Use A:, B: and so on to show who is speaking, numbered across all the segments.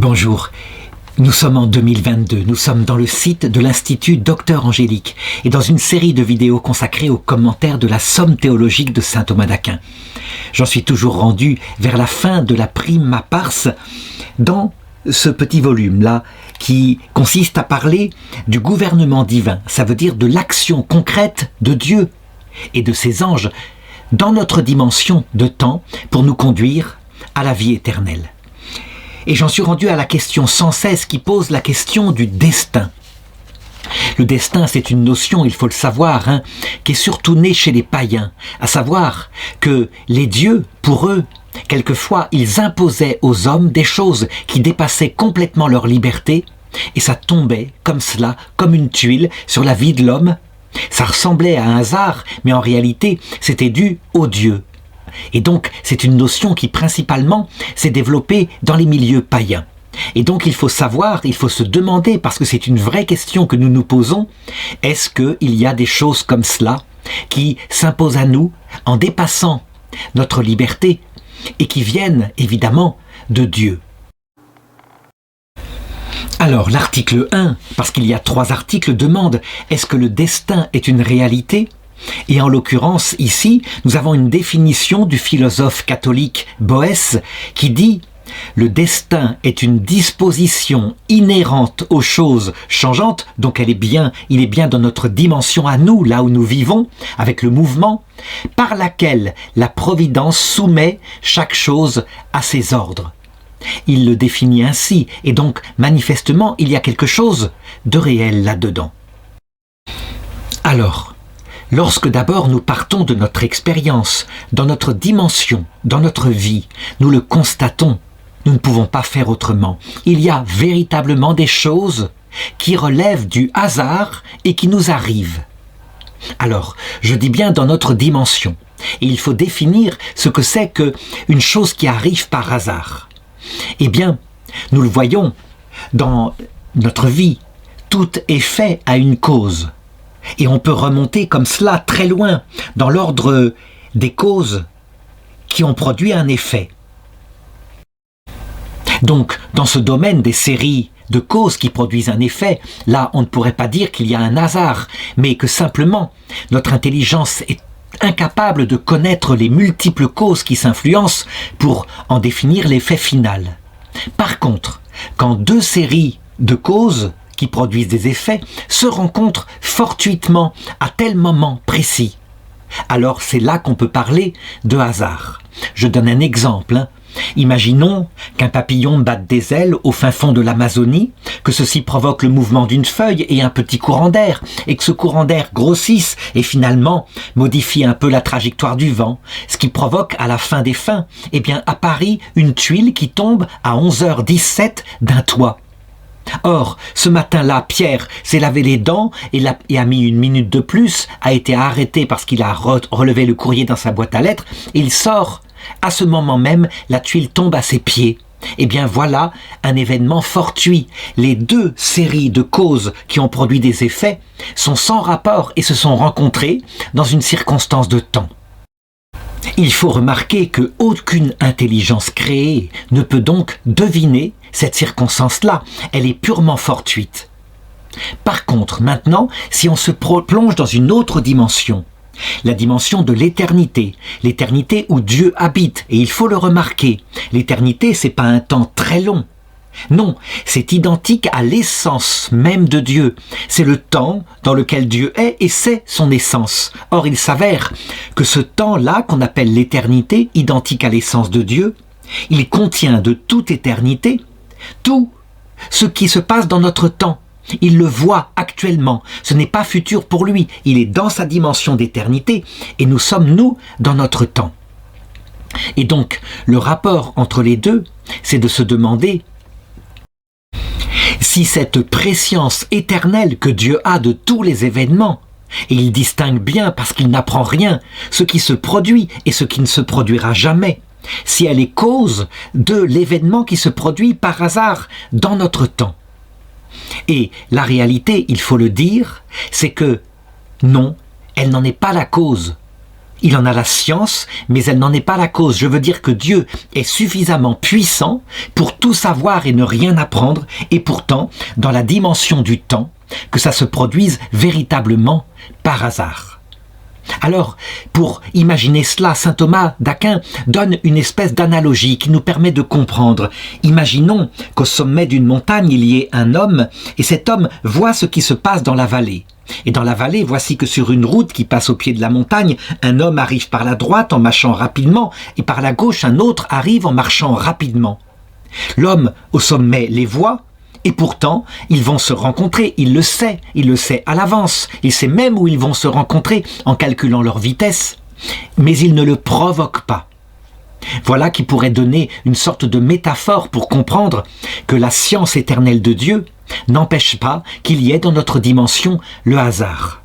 A: Bonjour, nous sommes en 2022, nous sommes dans le site de l'Institut Docteur Angélique et dans une série de vidéos consacrées aux commentaires de la Somme théologique de saint Thomas d'Aquin. J'en suis toujours rendu vers la fin de la prima pars dans ce petit volume-là qui consiste à parler du gouvernement divin, ça veut dire de l'action concrète de Dieu et de ses anges dans notre dimension de temps pour nous conduire à la vie éternelle. Et j'en suis rendu à la question 116 qui pose la question du destin. Le destin, c'est une notion, il faut le savoir, qui est surtout née chez les païens, à savoir que les dieux, pour eux, quelquefois, ils imposaient aux hommes des choses qui dépassaient complètement leur liberté, et ça tombait comme cela, comme une tuile, sur la vie de l'homme. Ça ressemblait à un hasard, mais en réalité, c'était dû aux dieux. Et donc, c'est une notion qui, principalement, s'est développée dans les milieux païens. Et donc, il faut savoir, il faut se demander, parce que c'est une vraie question que nous nous posons, est-ce qu'il y a des choses comme cela qui s'imposent à nous en dépassant notre liberté et qui viennent, évidemment, de Dieu? Alors, l'article 1, parce qu'il y a 3 articles, demande « Est-ce que le destin est une réalité ?» Et en l'occurrence, ici, nous avons une définition du philosophe catholique Boès qui dit « Le destin est une disposition inhérente aux choses changeantes, donc il est bien dans notre dimension à nous, là où nous vivons, avec le mouvement, par laquelle la providence soumet chaque chose à ses ordres. » Il le définit ainsi, et donc manifestement, il y a quelque chose de réel là-dedans. Alors, lorsque d'abord nous partons de notre expérience, dans notre dimension, dans notre vie, nous le constatons, nous ne pouvons pas faire autrement. Il y a véritablement des choses qui relèvent du hasard et qui nous arrivent. Alors, je dis bien dans notre dimension, et il faut définir ce que c'est qu'une chose qui arrive par hasard. Eh bien, nous le voyons dans notre vie, tout effet a une cause. Et on peut remonter comme cela très loin, dans l'ordre des causes qui ont produit un effet. Donc, dans ce domaine des séries de causes qui produisent un effet, là, on ne pourrait pas dire qu'il y a un hasard, mais que simplement, notre intelligence est incapable de connaître les multiples causes qui s'influencent pour en définir l'effet final. Par contre, quand 2 séries de causes qui produisent des effets se rencontrent fortuitement à tel moment précis, alors c'est là qu'on peut parler de hasard. Je donne un exemple. Imaginons qu'un papillon batte des ailes au fin fond de l'Amazonie, que ceci provoque le mouvement d'une feuille et un petit courant d'air, et que ce courant d'air grossisse et finalement modifie un peu la trajectoire du vent, ce qui provoque à la fin des fins, eh bien à Paris, une tuile qui tombe à 11h17 d'un toit. Or, ce matin-là, Pierre s'est lavé les dents et a mis 1 minute de plus, a été arrêté parce qu'il a relevé le courrier dans sa boîte à lettres, et il sort. À ce moment même, la tuile tombe à ses pieds. Eh bien voilà un événement fortuit. Les 2 séries de causes qui ont produit des effets sont sans rapport et se sont rencontrées dans une circonstance de temps. Il faut remarquer qu'aucune intelligence créée ne peut donc deviner cette circonstance-là. Elle est purement fortuite. Par contre, maintenant, si on se plonge dans une autre dimension, la dimension de l'éternité où Dieu habite, et il faut le remarquer, l'éternité, c'est pas un temps très long. Non, c'est identique à l'essence même de Dieu. C'est le temps dans lequel Dieu est et c'est son essence. Or, il s'avère que ce temps-là, qu'on appelle l'éternité, identique à l'essence de Dieu, il contient de toute éternité tout ce qui se passe dans notre temps. Il le voit actuellement. Ce n'est pas futur pour lui. Il est dans sa dimension d'éternité et nous sommes, nous, dans notre temps. Et donc, le rapport entre les deux, c'est de se demander si cette préscience éternelle que Dieu a de tous les événements, et il distingue bien parce qu'il n'apprend rien, ce qui se produit et ce qui ne se produira jamais, si elle est cause de l'événement qui se produit par hasard dans notre temps. Et la réalité, il faut le dire, c'est que non, elle n'en est pas la cause. il en a la science, mais elle n'en est pas la cause. Je veux dire que Dieu est suffisamment puissant pour tout savoir et ne rien apprendre, et pourtant, dans la dimension du temps, que ça se produise véritablement par hasard. Alors, pour imaginer cela, saint Thomas d'Aquin donne une espèce d'analogie qui nous permet de comprendre. Imaginons qu'au sommet d'une montagne, il y ait un homme, et cet homme voit ce qui se passe dans la vallée. Et dans la vallée, voici que sur une route qui passe au pied de la montagne, un homme arrive par la droite en marchant rapidement, et par la gauche, un autre arrive en marchant rapidement. L'homme au sommet les voit, et pourtant, ils vont se rencontrer, il le sait à l'avance, il sait même où ils vont se rencontrer en calculant leur vitesse, mais il ne le provoque pas. Voilà qui pourrait donner une sorte de métaphore pour comprendre que la science éternelle de Dieu n'empêche pas qu'il y ait dans notre dimension le hasard.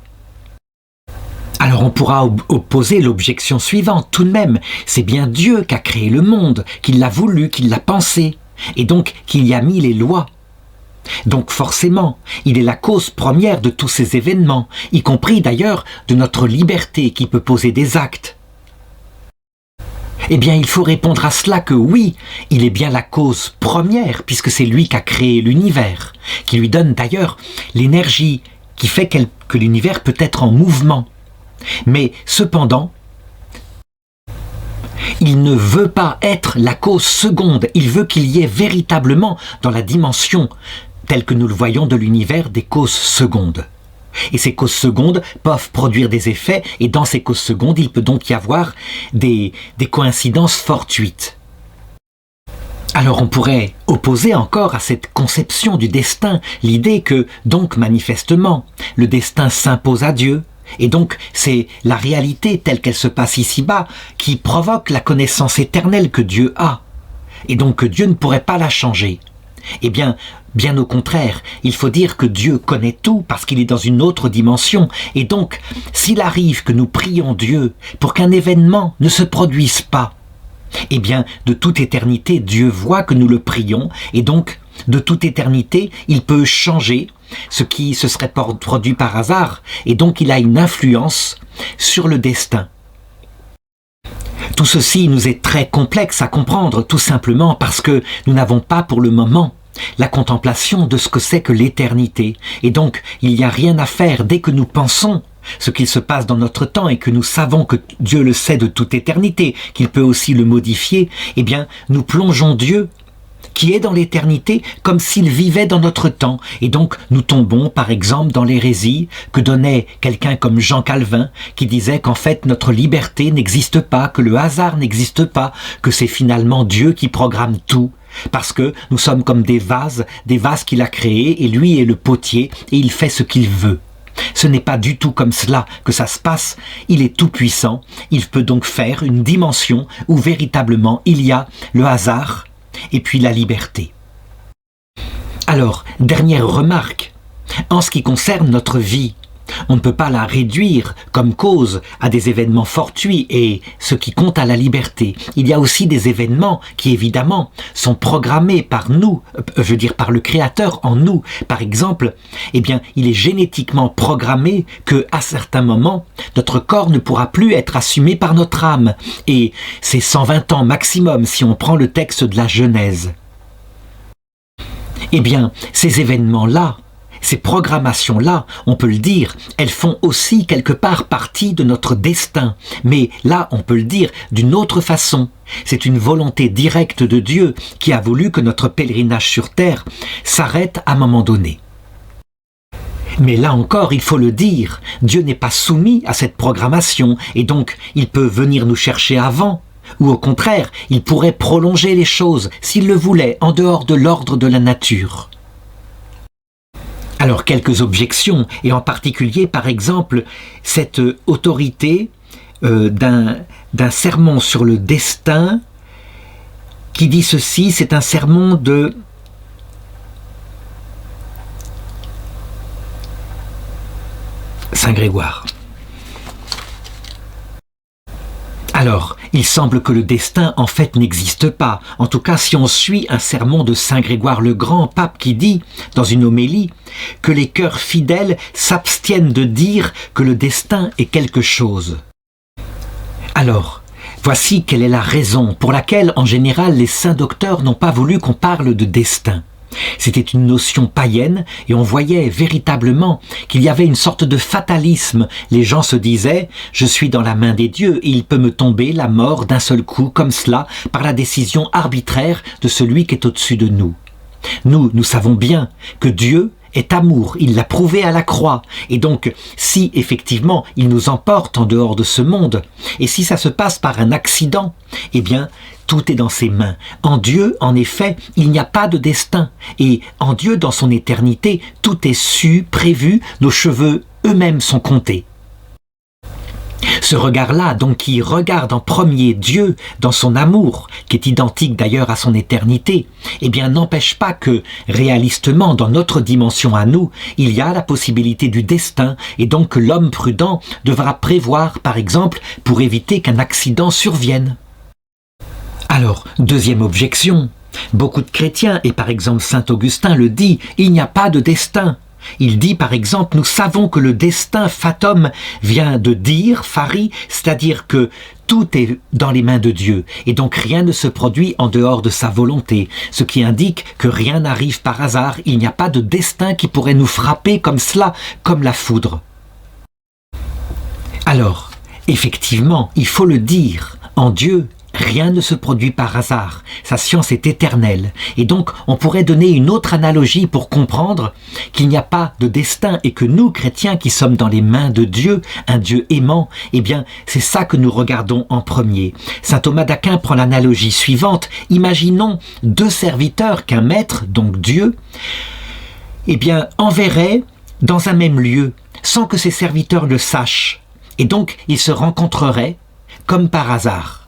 A: Alors on pourra opposer l'objection suivante, tout de même, c'est bien Dieu qui a créé le monde, qui l'a voulu, qui l'a pensé, et donc qu'il y a mis les lois. Donc forcément, il est la cause première de tous ces événements, y compris d'ailleurs de notre liberté qui peut poser des actes. Eh bien, il faut répondre à cela que oui, il est bien la cause première, puisque c'est lui qui a créé l'univers, qui lui donne d'ailleurs l'énergie qui fait que l'univers peut être en mouvement. Mais cependant, il ne veut pas être la cause seconde, il veut qu'il y ait véritablement dans la dimension telle que nous le voyons de l'univers des causes secondes. Et ces causes secondes peuvent produire des effets, et dans ces causes secondes, il peut donc y avoir des coïncidences fortuites. Alors on pourrait opposer encore à cette conception du destin l'idée que, donc manifestement, le destin s'impose à Dieu, et donc c'est la réalité telle qu'elle se passe ici-bas qui provoque la connaissance éternelle que Dieu a, et donc que Dieu ne pourrait pas la changer. Eh bien au contraire, il faut dire que Dieu connaît tout parce qu'il est dans une autre dimension. Et donc, s'il arrive que nous prions Dieu pour qu'un événement ne se produise pas, eh bien, de toute éternité, Dieu voit que nous le prions. Et donc, de toute éternité, il peut changer ce qui se serait produit par hasard. Et donc, il a une influence sur le destin. Tout ceci nous est très complexe à comprendre, tout simplement parce que nous n'avons pas pour le moment la contemplation de ce que c'est que l'éternité. Et donc, il n'y a rien à faire dès que nous pensons ce qu'il se passe dans notre temps et que nous savons que Dieu le sait de toute éternité, qu'il peut aussi le modifier, eh bien, nous plongeons Dieu qui est dans l'éternité comme s'il vivait dans notre temps. Et donc, nous tombons, par exemple, dans l'hérésie que donnait quelqu'un comme Jean Calvin, qui disait qu'en fait, notre liberté n'existe pas, que le hasard n'existe pas, que c'est finalement Dieu qui programme tout. Parce que nous sommes comme des vases qu'il a créés, et lui est le potier, et il fait ce qu'il veut. Ce n'est pas du tout comme cela que ça se passe, il est tout puissant, il peut donc faire une dimension où véritablement il y a le hasard, et puis la liberté. Alors, dernière remarque, en ce qui concerne notre vie, on ne peut pas la réduire comme cause à des événements fortuits et ce qui compte à la liberté. Il y a aussi des événements qui évidemment sont programmés par nous, par le Créateur en nous. Par exemple, eh bien, il est génétiquement programmé que à certains moments, notre corps ne pourra plus être assumé par notre âme. Et c'est 120 ans maximum si on prend le texte de la Genèse. Eh bien, ces événements-là, ces programmations-là, on peut le dire, elles font aussi quelque part partie de notre destin. Mais là, on peut le dire d'une autre façon. C'est une volonté directe de Dieu qui a voulu que notre pèlerinage sur terre s'arrête à un moment donné. Mais là encore, il faut le dire, Dieu n'est pas soumis à cette programmation et donc il peut venir nous chercher avant. Ou au contraire, il pourrait prolonger les choses, s'il le voulait, en dehors de l'ordre de la nature. Alors quelques objections, et en particulier par exemple cette autorité d'un sermon sur le destin qui dit ceci, c'est un sermon de Saint Grégoire. Alors, il semble que le destin, en fait, n'existe pas. En tout cas, si on suit un sermon de Saint Grégoire le Grand, pape, qui dit, dans une homélie, que les cœurs fidèles s'abstiennent de dire que le destin est quelque chose. Alors, voici quelle est la raison pour laquelle, en général, les saints docteurs n'ont pas voulu qu'on parle de destin. C'était une notion païenne et on voyait véritablement qu'il y avait une sorte de fatalisme. Les gens se disaient « je suis dans la main des dieux et il peut me tomber la mort d'un seul coup comme cela par la décision arbitraire de celui qui est au-dessus de nous ». Nous savons bien que Dieu est amour, il l'a prouvé à la croix, et donc si effectivement il nous emporte en dehors de ce monde, et si ça se passe par un accident, eh bien tout est dans ses mains. En Dieu, en effet, il n'y a pas de destin, et en Dieu, dans son éternité, tout est su, prévu, nos cheveux eux-mêmes sont comptés. Ce regard-là, donc, qui regarde en premier Dieu dans son amour, qui est identique d'ailleurs à son éternité, eh bien, n'empêche pas que, réalistement, dans notre dimension à nous, il y a la possibilité du destin, et donc que l'homme prudent devra prévoir, par exemple, pour éviter qu'un accident survienne. Alors, deuxième objection, beaucoup de chrétiens, et par exemple Saint Augustin le dit, il n'y a pas de destin. Il dit par exemple, nous savons que le destin fatum vient de dire, fari, c'est-à-dire que tout est dans les mains de Dieu et donc rien ne se produit en dehors de sa volonté, ce qui indique que rien n'arrive par hasard, il n'y a pas de destin qui pourrait nous frapper comme cela, comme la foudre. Alors, effectivement, il faut le dire, en Dieu, rien ne se produit par hasard, sa science est éternelle, et donc on pourrait donner une autre analogie pour comprendre qu'il n'y a pas de destin et que nous, chrétiens, qui sommes dans les mains de Dieu, un Dieu aimant, eh bien c'est ça que nous regardons en premier. Saint Thomas d'Aquin prend l'analogie suivante, imaginons deux serviteurs qu'un maître, donc Dieu, eh bien enverrait dans un même lieu, sans que ses serviteurs le sachent, et donc ils se rencontreraient comme par hasard.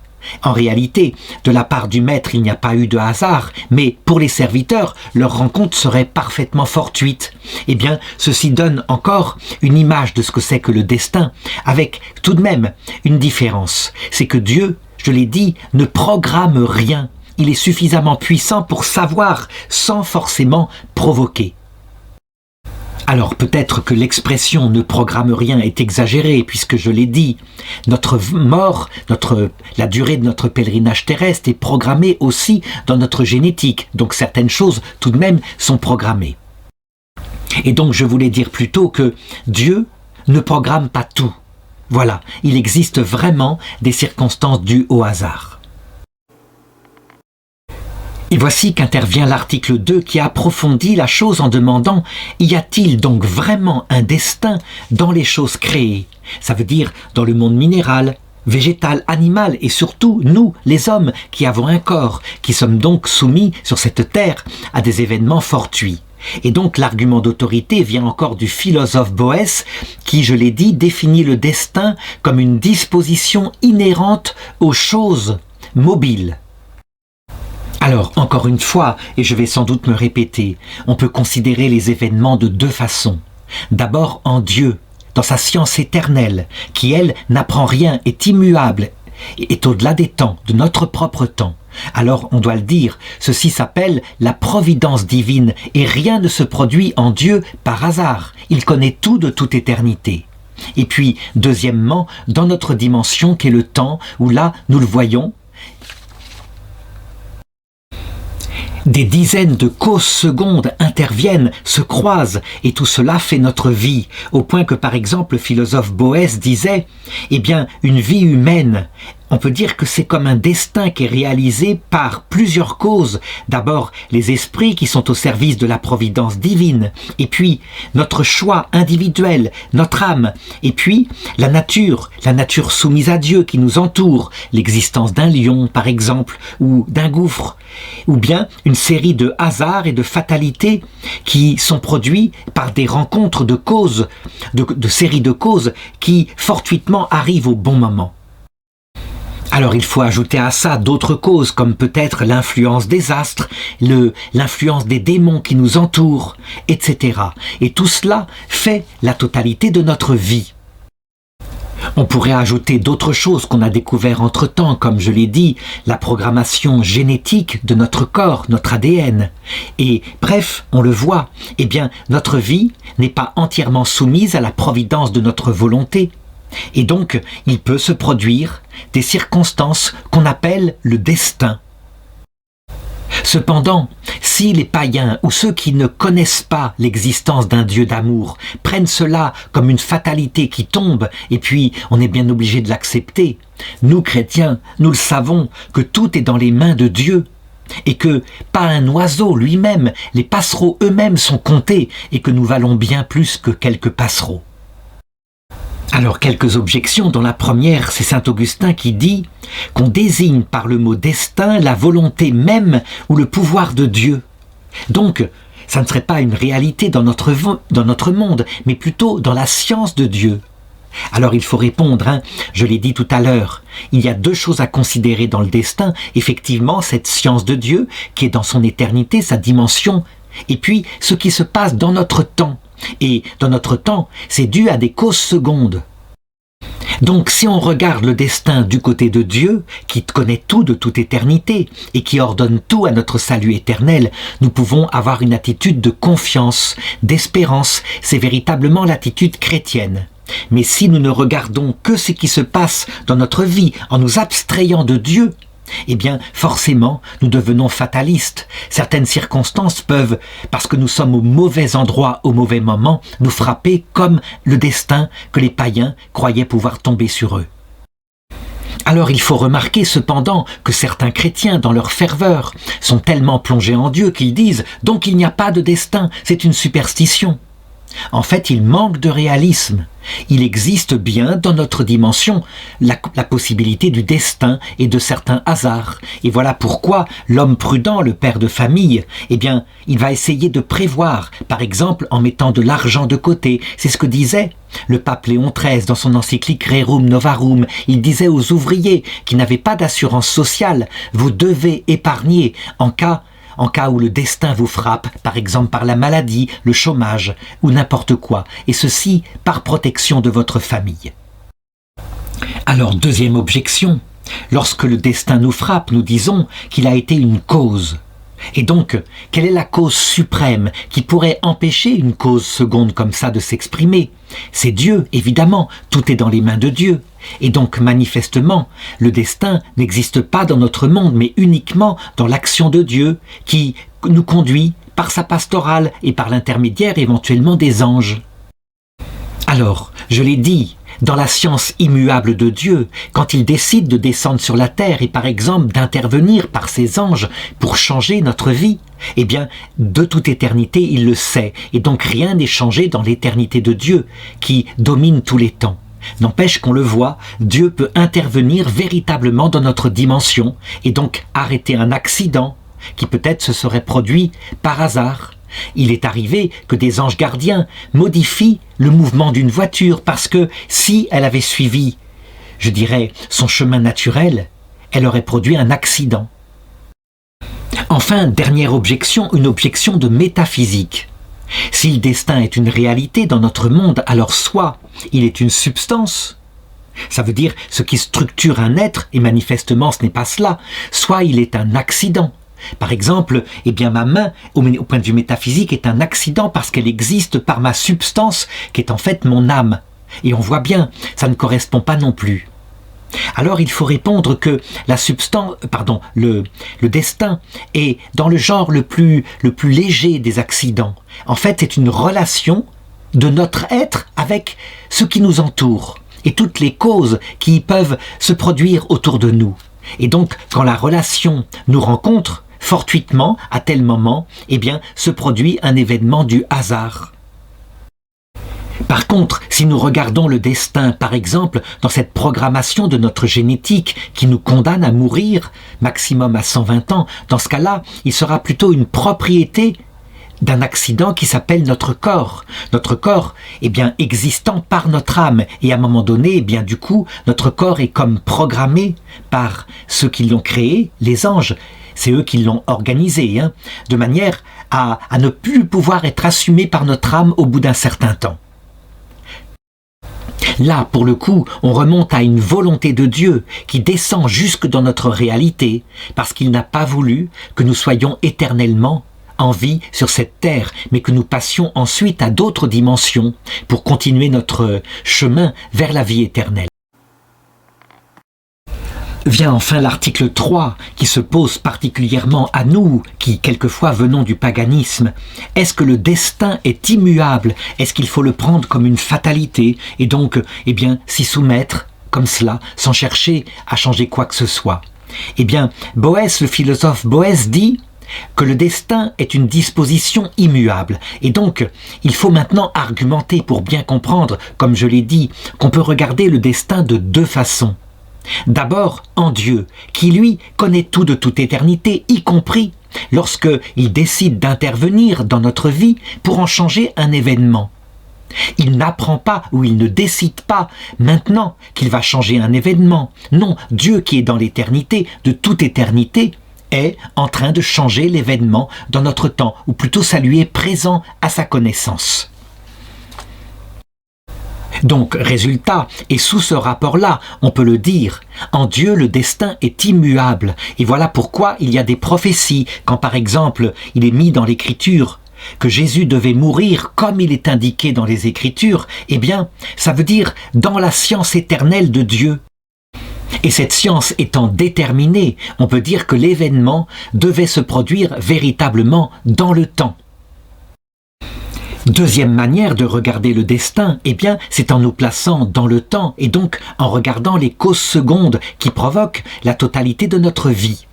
A: En réalité, de la part du maître, il n'y a pas eu de hasard, mais pour les serviteurs, leur rencontre serait parfaitement fortuite. Eh bien, ceci donne encore une image de ce que c'est que le destin, avec tout de même une différence. C'est que Dieu, je l'ai dit, ne programme rien. Il est suffisamment puissant pour savoir sans forcément provoquer. Alors peut-être que l'expression « ne programme rien » est exagérée, puisque je l'ai dit, notre mort, la durée de notre pèlerinage terrestre est programmée aussi dans notre génétique, donc certaines choses tout de même sont programmées. Et donc je voulais dire plutôt que Dieu ne programme pas tout. Voilà, il existe vraiment des circonstances dues au hasard. Et voici qu'intervient l'article 2 qui approfondit la chose en demandant « Y a-t-il donc vraiment un destin dans les choses créées ?» Ça veut dire dans le monde minéral, végétal, animal et surtout nous, les hommes, qui avons un corps, qui sommes donc soumis sur cette terre à des événements fortuits. Et donc l'argument d'autorité vient encore du philosophe Boès qui, je l'ai dit, définit le destin comme une disposition inhérente aux choses mobiles. Alors, encore une fois, et je vais sans doute me répéter, on peut considérer les événements de deux façons. D'abord en Dieu, dans sa science éternelle, qui elle n'apprend rien, est immuable, est au-delà des temps, de notre propre temps. Alors, on doit le dire, ceci s'appelle la providence divine, et rien ne se produit en Dieu par hasard. Il connaît tout de toute éternité. Et puis, deuxièmement, dans notre dimension qu'est le temps, où là, nous le voyons, des dizaines de causes secondes interviennent, se croisent, et tout cela fait notre vie, au point que par exemple le philosophe Boès disait « Eh bien, une vie humaine, on peut dire que c'est comme un destin qui est réalisé par plusieurs causes. D'abord, les esprits qui sont au service de la providence divine, et puis notre choix individuel, notre âme, et puis la nature soumise à Dieu qui nous entoure, l'existence d'un lion par exemple, ou d'un gouffre, ou bien une série de hasards et de fatalités qui sont produits par des rencontres de causes, de séries de causes qui fortuitement arrivent au bon moment. Alors il faut ajouter à ça d'autres causes comme peut-être l'influence des astres, l'influence des démons qui nous entourent, etc. Et tout cela fait la totalité de notre vie. On pourrait ajouter d'autres choses qu'on a découvert entre-temps, comme je l'ai dit, la programmation génétique de notre corps, notre ADN. Et bref, on le voit, eh bien notre vie n'est pas entièrement soumise à la providence de notre volonté. Et donc, il peut se produire des circonstances qu'on appelle le destin. Cependant, si les païens ou ceux qui ne connaissent pas l'existence d'un Dieu d'amour prennent cela comme une fatalité qui tombe et puis on est bien obligé de l'accepter, nous chrétiens, nous le savons que tout est dans les mains de Dieu et que pas un oiseau lui-même, les passereaux eux-mêmes sont comptés et que nous valons bien plus que quelques passereaux. Alors quelques objections, dont la première, c'est saint Augustin qui dit qu'on désigne par le mot destin la volonté même ou le pouvoir de Dieu. Donc, ça ne serait pas une réalité dans notre monde, mais plutôt dans la science de Dieu. Alors il faut répondre, je l'ai dit tout à l'heure, il y a deux choses à considérer dans le destin, effectivement cette science de Dieu qui est dans son éternité, sa dimension, et puis ce qui se passe dans notre temps. Et dans notre temps, c'est dû à des causes secondes. Donc si on regarde le destin du côté de Dieu, qui connaît tout de toute éternité et qui ordonne tout à notre salut éternel, nous pouvons avoir une attitude de confiance, d'espérance, c'est véritablement l'attitude chrétienne. Mais si nous ne regardons que ce qui se passe dans notre vie en nous abstrayant de Dieu, eh bien, forcément, nous devenons fatalistes. Certaines circonstances peuvent, parce que nous sommes au mauvais endroit au mauvais moment, nous frapper comme le destin que les païens croyaient pouvoir tomber sur eux. Alors il faut remarquer cependant que certains chrétiens, dans leur ferveur, sont tellement plongés en Dieu qu'ils disent « donc il n'y a pas de destin, c'est une superstition ». En fait, il manque de réalisme. Il existe bien dans notre dimension la possibilité du destin et de certains hasards. Et voilà pourquoi l'homme prudent, le père de famille, eh bien, il va essayer de prévoir, par exemple en mettant de l'argent de côté. C'est ce que disait le pape Léon XIII dans son encyclique Rerum Novarum. Il disait aux ouvriers qui n'avaient pas d'assurance sociale, vous devez épargner en cas où le destin vous frappe, par exemple par la maladie, le chômage ou n'importe quoi, et ceci par protection de votre famille. Alors, deuxième objection, lorsque le destin nous frappe, nous disons qu'il a été une cause. Et donc, quelle est la cause suprême qui pourrait empêcher une cause seconde comme ça de s'exprimer? C'est Dieu, évidemment, tout est dans les mains de Dieu. Et donc, manifestement, le destin n'existe pas dans notre monde, mais uniquement dans l'action de Dieu qui nous conduit par sa pastorale et par l'intermédiaire éventuellement des anges. Alors, je l'ai dit, dans la science immuable de Dieu, quand il décide de descendre sur la terre et par exemple d'intervenir par ses anges pour changer notre vie, eh bien, de toute éternité, il le sait. Et donc rien n'est changé dans l'éternité de Dieu qui domine tous les temps. N'empêche qu'on le voit, Dieu peut intervenir véritablement dans notre dimension et donc arrêter un accident qui peut-être se serait produit par hasard. Il est arrivé que des anges gardiens modifient le mouvement d'une voiture parce que si elle avait suivi, je dirais, son chemin naturel, elle aurait produit un accident. Enfin, dernière objection, une objection de métaphysique. Si le destin est une réalité dans notre monde, alors soit il est une substance, ça veut dire ce qui structure un être, et manifestement ce n'est pas cela, soit il est un accident. Par exemple, eh bien ma main, au point de vue métaphysique, est un accident parce qu'elle existe par ma substance, qui est en fait mon âme. Et on voit bien, ça ne correspond pas non plus. Alors il faut répondre que le destin est dans le genre le plus léger des accidents. En fait, c'est une relation de notre être avec ce qui nous entoure et toutes les causes qui peuvent se produire autour de nous. Et donc, quand la relation nous rencontre, fortuitement, à tel moment, eh bien, se produit un événement du hasard. Par contre, si nous regardons le destin, par exemple, dans cette programmation de notre génétique qui nous condamne à mourir, maximum à 120 ans, dans ce cas-là, il sera plutôt une propriété d'un accident qui s'appelle notre corps. Notre corps, eh bien, existant par notre âme. Et à un moment donné, eh bien, du coup, notre corps est comme programmé par ceux qui l'ont créé, les anges. C'est eux qui l'ont organisé, de manière à ne plus pouvoir être assumé par notre âme au bout d'un certain temps. Là, pour le coup, on remonte à une volonté de Dieu qui descend jusque dans notre réalité, parce qu'il n'a pas voulu que nous soyons éternellement en vie sur cette terre, mais que nous passions ensuite à d'autres dimensions pour continuer notre chemin vers la vie éternelle. Vient enfin l'article 3 qui se pose particulièrement à nous, qui quelquefois venons du paganisme. Est-ce que le destin est immuable? Est-ce qu'il faut le prendre comme une fatalité et donc s'y soumettre comme cela, sans chercher à changer quoi que ce soit? Boès, le philosophe Boès dit que le destin est une disposition immuable. Et donc, il faut maintenant argumenter pour bien comprendre, comme je l'ai dit, qu'on peut regarder le destin de deux façons. D'abord, en Dieu, qui lui connaît tout de toute éternité, y compris lorsqu'il décide d'intervenir dans notre vie pour en changer un événement. Il n'apprend pas ou il ne décide pas maintenant qu'il va changer un événement. Non, Dieu qui est dans l'éternité, de toute éternité, est en train de changer l'événement dans notre temps, ou plutôt ça lui est présent à sa connaissance. Donc, résultat, et sous ce rapport-là, on peut le dire, en Dieu le destin est immuable. Et voilà pourquoi il y a des prophéties, quand par exemple il est mis dans l'Écriture que Jésus devait mourir comme il est indiqué dans les Écritures, ça veut dire dans la science éternelle de Dieu. Et cette science étant déterminée, on peut dire que l'événement devait se produire véritablement dans le temps. Deuxième manière de regarder le destin, c'est en nous plaçant dans le temps et donc en regardant les causes secondes qui provoquent la totalité de notre vie.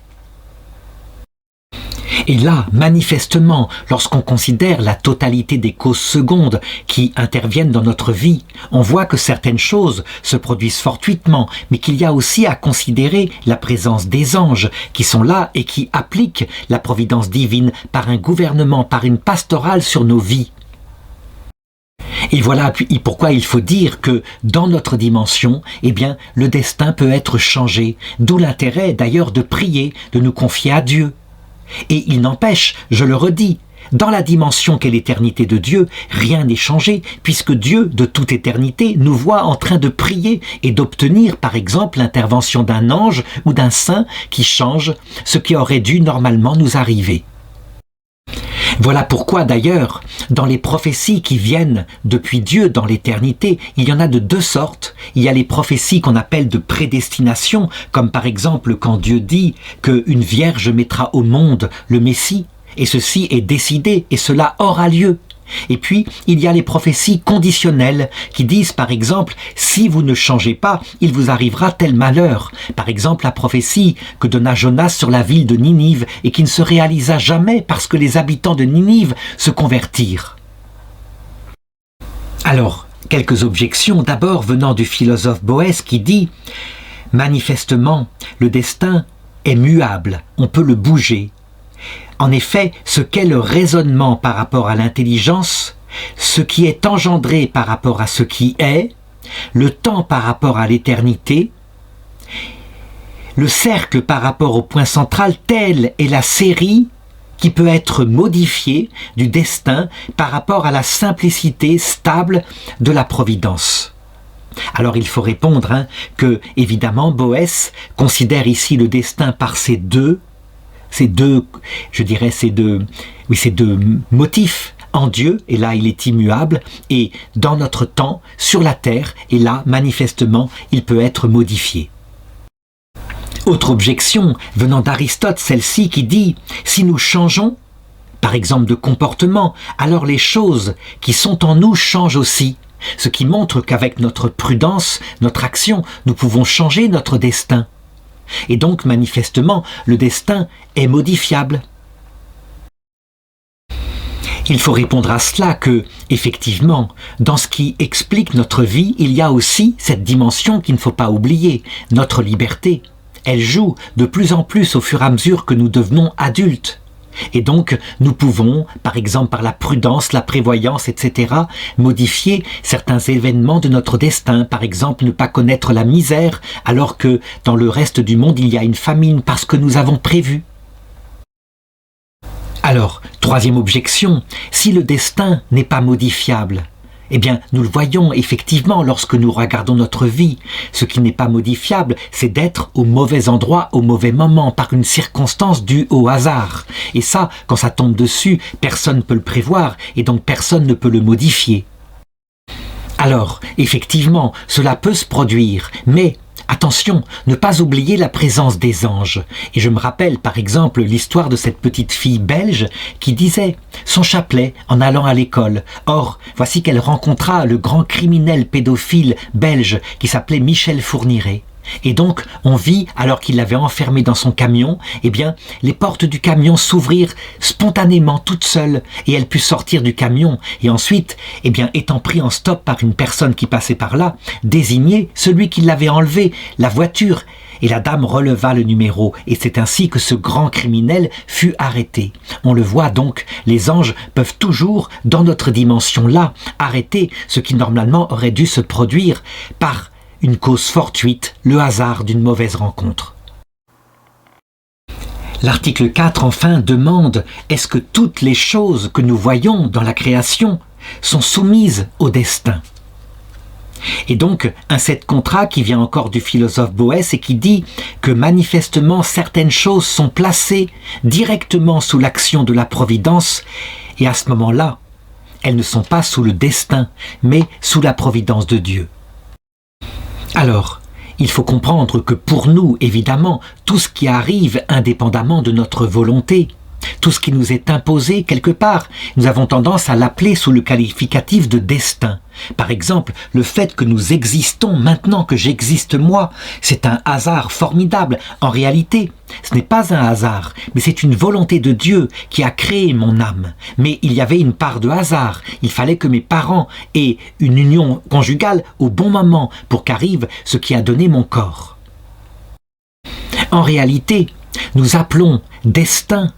A: Et là, manifestement, lorsqu'on considère la totalité des causes secondes qui interviennent dans notre vie, on voit que certaines choses se produisent fortuitement, mais qu'il y a aussi à considérer la présence des anges qui sont là et qui appliquent la providence divine par un gouvernement, par une pastorale sur nos vies. Et voilà pourquoi il faut dire que dans notre dimension, le destin peut être changé, d'où l'intérêt d'ailleurs de prier, de nous confier à Dieu. Et il n'empêche, je le redis, dans la dimension qu'est l'éternité de Dieu, rien n'est changé, puisque Dieu, de toute éternité, nous voit en train de prier et d'obtenir, par exemple, l'intervention d'un ange ou d'un saint qui change ce qui aurait dû normalement nous arriver. Voilà pourquoi d'ailleurs, dans les prophéties qui viennent depuis Dieu dans l'éternité, il y en a de deux sortes. Il y a les prophéties qu'on appelle de prédestination, comme par exemple quand Dieu dit qu'une vierge mettra au monde le Messie, et ceci est décidé, et cela aura lieu. Et puis, il y a les prophéties conditionnelles qui disent par exemple « si vous ne changez pas, il vous arrivera tel malheur ». Par exemple, la prophétie que donna Jonas sur la ville de Ninive et qui ne se réalisa jamais parce que les habitants de Ninive se convertirent. Alors, quelques objections d'abord venant du philosophe Boès qui dit « manifestement, le destin est muable, on peut le bouger ». En effet, ce qu'est le raisonnement par rapport à l'intelligence, ce qui est engendré par rapport à ce qui est, le temps par rapport à l'éternité, le cercle par rapport au point central, telle est la série qui peut être modifiée du destin par rapport à la simplicité stable de la providence. Alors il faut répondre que, évidemment, Boès considère ici le destin par ces deux motifs, en Dieu, et là il est immuable, et dans notre temps, sur la terre, et là, manifestement, il peut être modifié. Autre objection, venant d'Aristote, celle-ci qui dit « si nous changeons, par exemple de comportement, alors les choses qui sont en nous changent aussi ». Ce qui montre qu'avec notre prudence, notre action, nous pouvons changer notre destin. Et donc, manifestement, le destin est modifiable. Il faut répondre à cela que, effectivement, dans ce qui explique notre vie, il y a aussi cette dimension qu'il ne faut pas oublier, notre liberté. Elle joue de plus en plus au fur et à mesure que nous devenons adultes. Et donc, nous pouvons, par exemple par la prudence, la prévoyance, etc., modifier certains événements de notre destin. Par exemple, ne pas connaître la misère, alors que dans le reste du monde, il y a une famine parce que nous avons prévu. Alors, troisième objection, si le destin n'est pas modifiable, Eh bien, nous le voyons effectivement lorsque nous regardons notre vie. Ce qui n'est pas modifiable, c'est d'être au mauvais endroit, au mauvais moment, par une circonstance due au hasard. Et ça, quand ça tombe dessus, personne ne peut le prévoir, et donc personne ne peut le modifier. Alors, effectivement, cela peut se produire, mais attention, ne pas oublier la présence des anges. Et je me rappelle par exemple l'histoire de cette petite fille belge qui disait son chapelet en allant à l'école. Or, voici qu'elle rencontra le grand criminel pédophile belge qui s'appelait Michel Fourniret. Et donc, on vit, alors qu'il l'avait enfermé dans son camion, eh bien, les portes du camion s'ouvrirent spontanément, toutes seules, et elle put sortir du camion, et ensuite, eh bien, étant pris en stop par une personne qui passait par là, désigner celui qui l'avait enlevé, la voiture, et la dame releva le numéro, et c'est ainsi que ce grand criminel fut arrêté. On le voit donc, les anges peuvent toujours, dans notre dimension-là, arrêter ce qui normalement aurait dû se produire par une cause fortuite, le hasard d'une mauvaise rencontre. L'article 4, enfin, demande « Est-ce que toutes les choses que nous voyons dans la création sont soumises au destin ?» Et donc, un set contrat qui vient encore du philosophe Boès et qui dit que manifestement certaines choses sont placées directement sous l'action de la providence et à ce moment-là, elles ne sont pas sous le destin, mais sous la providence de Dieu. Alors, il faut comprendre que pour nous, évidemment, tout ce qui arrive indépendamment de notre volonté, tout ce qui nous est imposé quelque part, nous avons tendance à l'appeler sous le qualificatif de destin. Par exemple, le fait que nous existons maintenant, que j'existe moi, c'est un hasard formidable. En réalité, ce n'est pas un hasard, mais c'est une volonté de Dieu qui a créé mon âme. Mais il y avait une part de hasard. Il fallait que mes parents aient une union conjugale au bon moment pour qu'arrive ce qui a donné mon corps. En réalité, nous appelons destin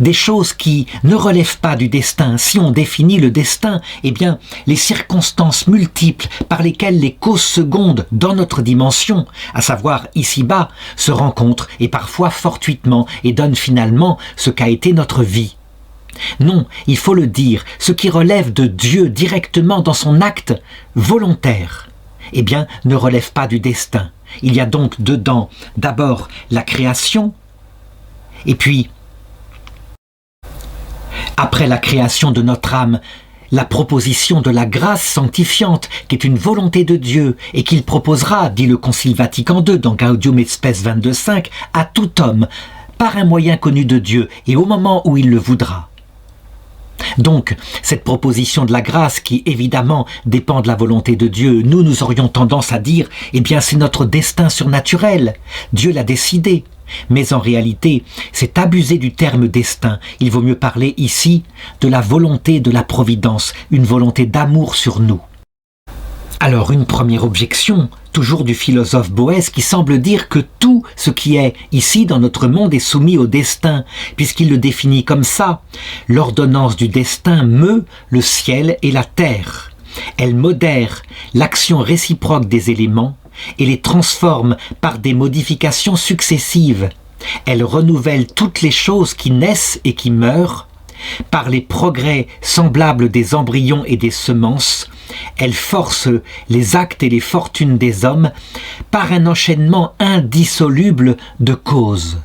A: des choses qui ne relèvent pas du destin. Si on définit le destin, eh bien, les circonstances multiples par lesquelles les causes secondes dans notre dimension, à savoir ici-bas, se rencontrent et parfois fortuitement et donnent finalement ce qu'a été notre vie. Non, il faut le dire, ce qui relève de Dieu directement dans son acte volontaire, eh bien, ne relève pas du destin. Il y a donc dedans, d'abord, la création, et puis, après la création de notre âme, la proposition de la grâce sanctifiante, qui est une volonté de Dieu, et qu'il proposera, dit le Concile Vatican II dans Gaudium et Spes 22.5, à tout homme, par un moyen connu de Dieu, et au moment où il le voudra. Donc, cette proposition de la grâce qui, évidemment, dépend de la volonté de Dieu, nous aurions tendance à dire, eh bien, c'est notre destin surnaturel. Dieu l'a décidé. Mais en réalité, c'est abuser du terme destin. Il vaut mieux parler ici de la volonté de la providence, une volonté d'amour sur nous. Alors, une première objection, toujours du philosophe Boès, qui semble dire que tout ce qui est ici dans notre monde est soumis au destin, puisqu'il le définit comme ça. L'ordonnance du destin meut le ciel et la terre. Elle modère l'action réciproque des éléments et les transforme par des modifications successives. Elle renouvelle toutes les choses qui naissent et qui meurent. Par les progrès semblables des embryons et des semences, elle force les actes et les fortunes des hommes par un enchaînement indissoluble de causes.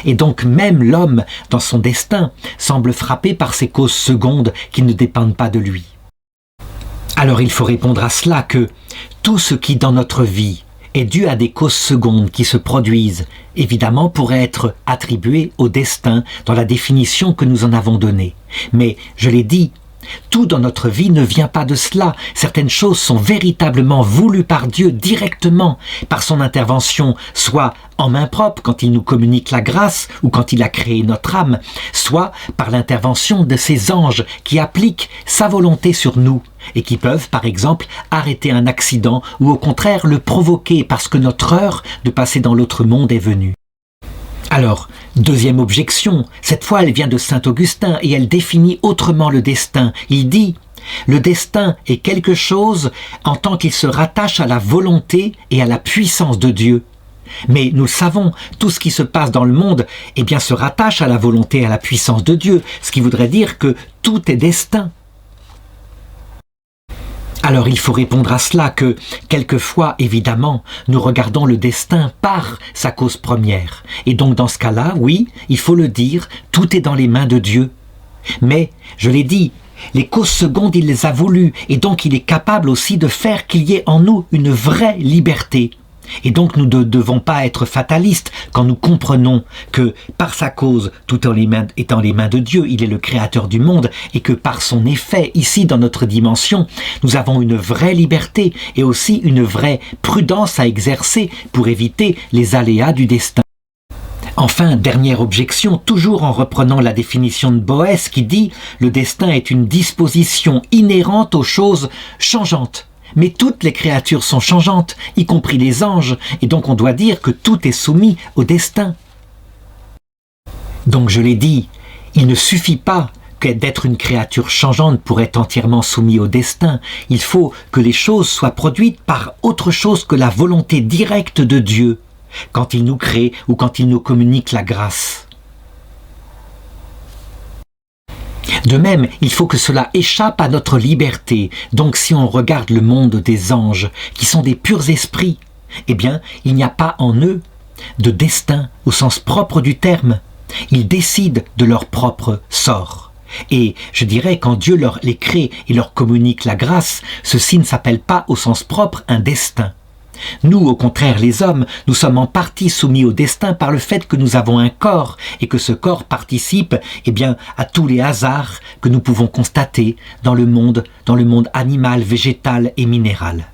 A: Et donc même l'homme, dans son destin, semble frappé par ces causes secondes qui ne dépendent pas de lui. Alors il faut répondre à cela que tout ce qui dans notre vie est dû à des causes secondes qui se produisent, évidemment pourrait être attribué au destin dans la définition que nous en avons donnée. Mais, je l'ai dit, tout dans notre vie ne vient pas de cela. Certaines choses sont véritablement voulues par Dieu directement, par son intervention, soit en main propre quand il nous communique la grâce ou quand il a créé notre âme, soit par l'intervention de ses anges qui appliquent sa volonté sur nous et qui peuvent, par exemple, arrêter un accident ou au contraire le provoquer parce que notre heure de passer dans l'autre monde est venue. Alors, deuxième objection, cette fois elle vient de saint Augustin et elle définit autrement le destin. Il dit « Le destin est quelque chose en tant qu'il se rattache à la volonté et à la puissance de Dieu. » Mais nous le savons, tout ce qui se passe dans le monde eh bien, se rattache à la volonté et à la puissance de Dieu, ce qui voudrait dire que tout est destin. Alors il faut répondre à cela que, quelquefois, évidemment, nous regardons le destin par sa cause première. Et donc dans ce cas-là, oui, il faut le dire, tout est dans les mains de Dieu. Mais, je l'ai dit, les causes secondes, il les a voulues, et donc il est capable aussi de faire qu'il y ait en nous une vraie liberté. Et donc nous ne devons pas être fatalistes quand nous comprenons que par sa cause, tout est dans les mains de Dieu, il est le créateur du monde, et que par son effet, ici dans notre dimension, nous avons une vraie liberté et aussi une vraie prudence à exercer pour éviter les aléas du destin. Enfin, dernière objection, toujours en reprenant la définition de Boès qui dit « Le destin est une disposition inhérente aux choses changeantes ». Mais toutes les créatures sont changeantes, y compris les anges, et donc on doit dire que tout est soumis au destin. Donc je l'ai dit, il ne suffit pas d'être une créature changeante pour être entièrement soumis au destin. Il faut que les choses soient produites par autre chose que la volonté directe de Dieu, quand il nous crée ou quand il nous communique la grâce. De même, il faut que cela échappe à notre liberté. Donc si on regarde le monde des anges, qui sont des purs esprits, eh bien, il n'y a pas en eux de destin au sens propre du terme. Ils décident de leur propre sort. Et je dirais, quand Dieu les crée et leur communique la grâce, ceci ne s'appelle pas au sens propre un destin. Nous, au contraire, les hommes, nous sommes en partie soumis au destin par le fait que nous avons un corps et que ce corps participe à tous les hasards que nous pouvons constater dans le monde animal, végétal et minéral.